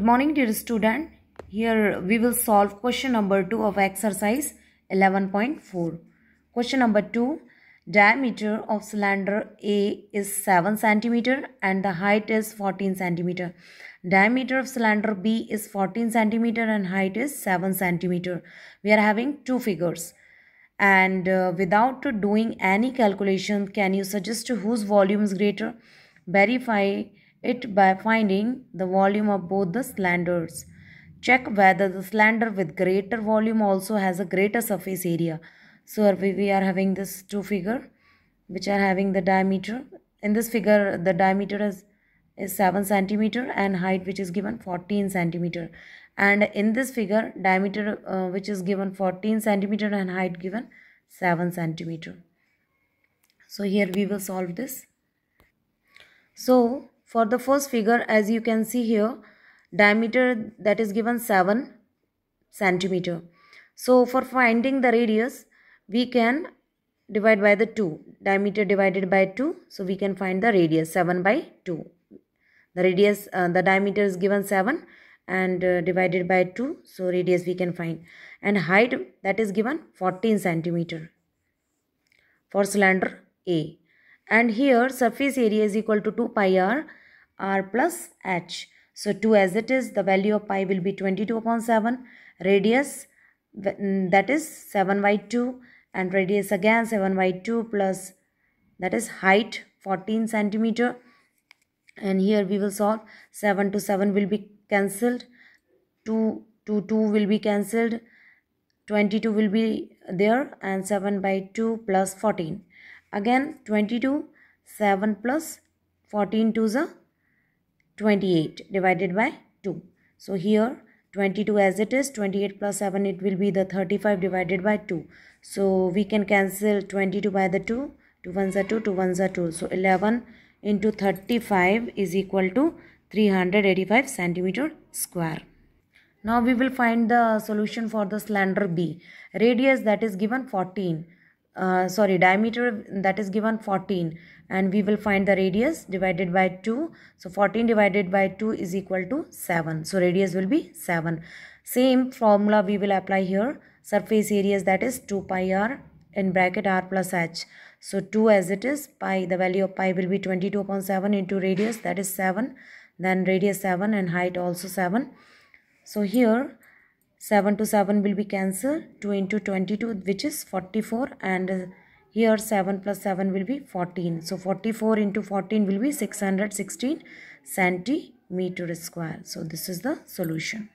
morning, dear student. Here we will solve question number 2 of exercise 11.4. Question number 2. Diameter of cylinder A is 7 cm and the height is 14 cm. Diameter of cylinder B is 14 cm and height is 7 cm. We are having two figures. And without doing any calculation, can you suggest whose volume is greater? Verify it by finding the volume of both the cylinders. Check whether the cylinder with greater volume also has a greater surface area. So we are having this two figure which are having the diameter. In this figure the diameter is 7 cm and height which is given 14 cm. And in this figure diameter which is given 14 cm and height given 7 cm. So here we will solve this. So for the first figure, as you can see here, diameter that is given 7 cm. So for finding the radius, we can divide by the 2. Diameter divided by 2. So we can find the radius 7 by 2. The radius, the diameter is given 7 and divided by 2. So radius we can find. And height that is given 14 cm for cylinder A. And here surface area is equal to 2 pi r plus h. So 2 as it is, the value of pi will be 22 upon 7. Radius that is 7 by 2 and radius again 7 by 2 plus that is height 14 cm. And here we will solve. 7 to 7 will be cancelled. 2 to 2 will be cancelled. 22 will be there and 7 by 2 plus 14. Again 22, 7 plus 14 to the 28 divided by 2. So here 22 as it is, 28 plus 7 it will be the 35 divided by 2. So we can cancel 22 by the 2. 2 ones are 2, 2 ones are 2. So 11 into 35 is equal to 385 centimeter square. Now we will find the solution for the cylinder B. Radius that is given 14. Diameter that is given 14 and we will find the radius divided by 2. So 14 divided by 2 is equal to 7. So radius will be 7. Same formula we will apply here. Surface areas that is 2 pi r in bracket r plus h. So 2 as it is, pi, the value of pi will be 22 upon 7 into radius that is 7. Then radius 7 and height also 7. So here 7 to 7 will be cancelled. 2 into 22 which is 44 and here 7 plus 7 will be 14. So 44 into 14 will be 616 centimeter square. So this is the solution.